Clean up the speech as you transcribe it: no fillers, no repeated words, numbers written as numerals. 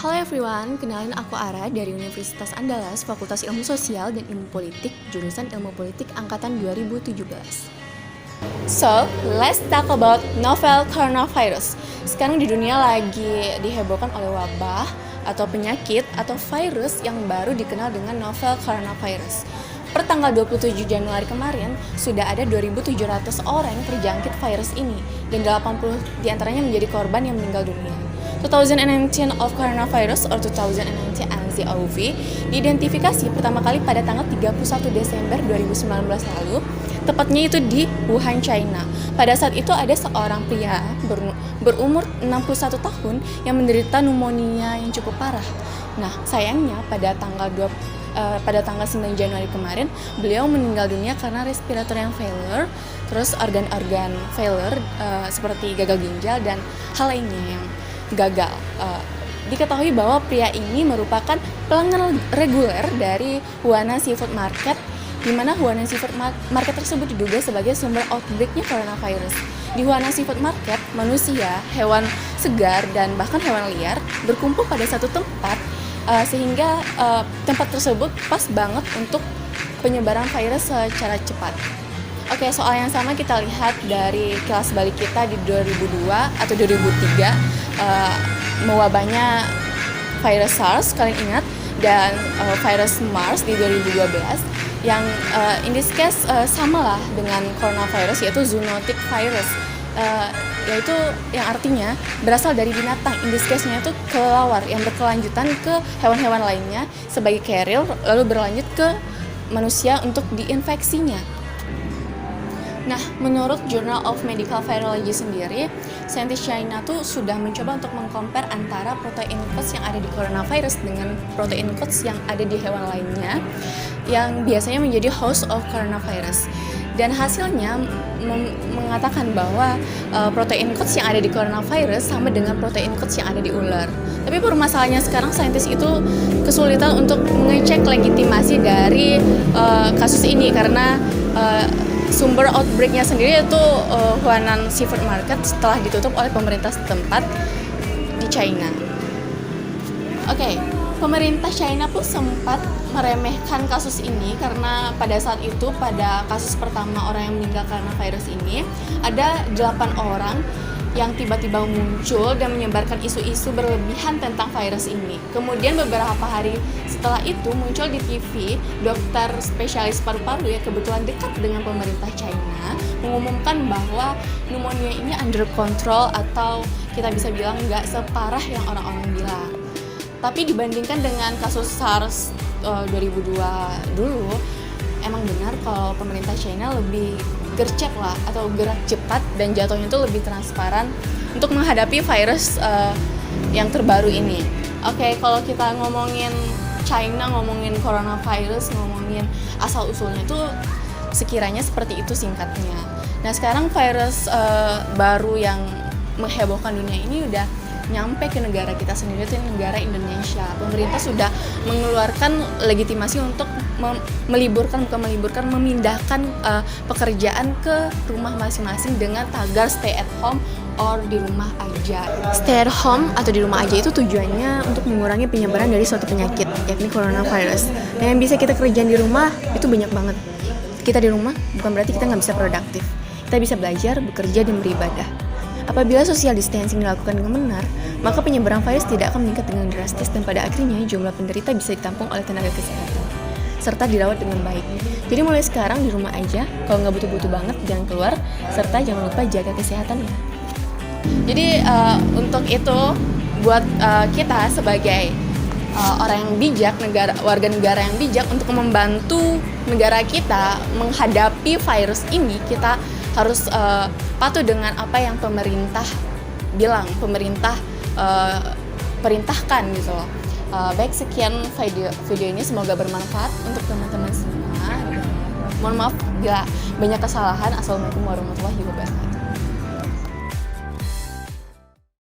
Halo everyone, kenalin aku Ara dari Universitas Andalas, Fakultas Ilmu Sosial dan Ilmu Politik, jurusan Ilmu Politik Angkatan 2017. So, let's talk about novel coronavirus. Sekarang di dunia lagi dihebohkan oleh wabah atau penyakit atau virus yang baru dikenal dengan novel coronavirus. Per tanggal 27 Januari kemarin, sudah ada 2.700 orang yang terjangkit virus ini, dan 80 diantaranya menjadi korban yang meninggal dunia. 2019 of coronavirus or 2019 NCOV diidentifikasi pertama kali pada tanggal 31 Desember 2019 lalu, tepatnya itu di Wuhan, China. Pada saat itu ada seorang pria berumur 61 tahun yang menderita pneumonia yang cukup parah. Nah, sayangnya pada tanggal 9 Januari kemarin, beliau meninggal dunia karena respirator yang failure, terus organ-organ failure seperti gagal ginjal dan hal lainnya yang gagal. Diketahui bahwa pria ini merupakan pelanggan reguler dari Huana Seafood Market, di mana Huana Seafood Market tersebut diduga sebagai sumber outbreak-nya coronavirus. Di Huana Seafood Market, manusia, hewan segar, dan bahkan hewan liar berkumpul pada satu tempat, sehingga tempat tersebut pas banget untuk penyebaran virus secara cepat. Oke, soal yang sama kita lihat dari kelas balik kita di 2002 atau 2003, mewabahnya virus SARS, kalian ingat, dan virus MERS di 2012 yang in this case sama lah dengan coronavirus, yaitu zoonotic virus, yaitu yang artinya berasal dari binatang, in this case-nya itu kelelawar yang berkelanjutan ke hewan-hewan lainnya sebagai carrier, lalu berlanjut ke manusia untuk diinfeksinya. Nah, menurut Journal of Medical Virology sendiri, saintis China tuh sudah mencoba untuk mengcompare antara protein codes yang ada di coronavirus dengan protein codes yang ada di hewan lainnya yang biasanya menjadi host of coronavirus. Dan hasilnya mengatakan bahwa protein codes yang ada di coronavirus sama dengan protein codes yang ada di ular. Tapi permasalahannya sekarang saintis itu kesulitan untuk mengecek legitimasi dari kasus ini karena sumber outbreak-nya sendiri yaitu Huanan Seafood Market setelah ditutup oleh pemerintah setempat di China. Oke, pemerintah China pun sempat meremehkan kasus ini karena pada saat itu, pada kasus pertama orang yang meninggal karena virus ini, ada 8 orang yang tiba-tiba muncul dan menyebarkan isu-isu berlebihan tentang virus ini. Kemudian beberapa hari setelah itu muncul di TV dokter spesialis paru-paru yang kebetulan dekat dengan pemerintah China mengumumkan bahwa pneumonia ini under control, atau kita bisa bilang nggak separah yang orang-orang bilang. Tapi dibandingkan dengan kasus SARS 2002 dulu, emang benar kalau pemerintah China lebih gercep lah atau gerak cepat dan jatuhnya itu lebih transparan untuk menghadapi virus yang terbaru ini. Oke, kalau kita ngomongin China, ngomongin coronavirus, ngomongin asal-usulnya itu sekiranya seperti itu singkatnya. Nah, sekarang virus baru yang menghebohkan dunia ini udah nyampe ke negara kita sendiri, itu negara Indonesia. Pemerintah sudah mengeluarkan legitimasi untuk memindahkan pekerjaan ke rumah masing-masing dengan tagar stay at home or di rumah aja. Stay at home atau di rumah aja itu tujuannya untuk mengurangi penyebaran dari suatu penyakit, yakni coronavirus. Dan yang bisa kita kerjain di rumah itu banyak banget. Kita di rumah bukan berarti kita nggak bisa produktif. Kita bisa belajar, bekerja, dan beribadah. Apabila social distancing dilakukan dengan benar, maka penyebaran virus tidak akan meningkat dengan drastis dan pada akhirnya jumlah penderita bisa ditampung oleh tenaga kesehatan serta dirawat dengan baik. Jadi mulai sekarang di rumah aja, kalau nggak butuh-butuh banget jangan keluar, serta jangan lupa jaga kesehatan ya. Jadi untuk itu buat kita sebagai orang yang bijak, warga negara yang bijak, untuk membantu negara kita menghadapi virus ini, kita harus patuh dengan apa yang pemerintah bilang, pemerintah perintahkan gitu loh. Baik, sekian video ini, semoga bermanfaat untuk teman-teman semua. Mohon maaf bila banyak kesalahan. Assalamualaikum warahmatullahi wabarakatuh.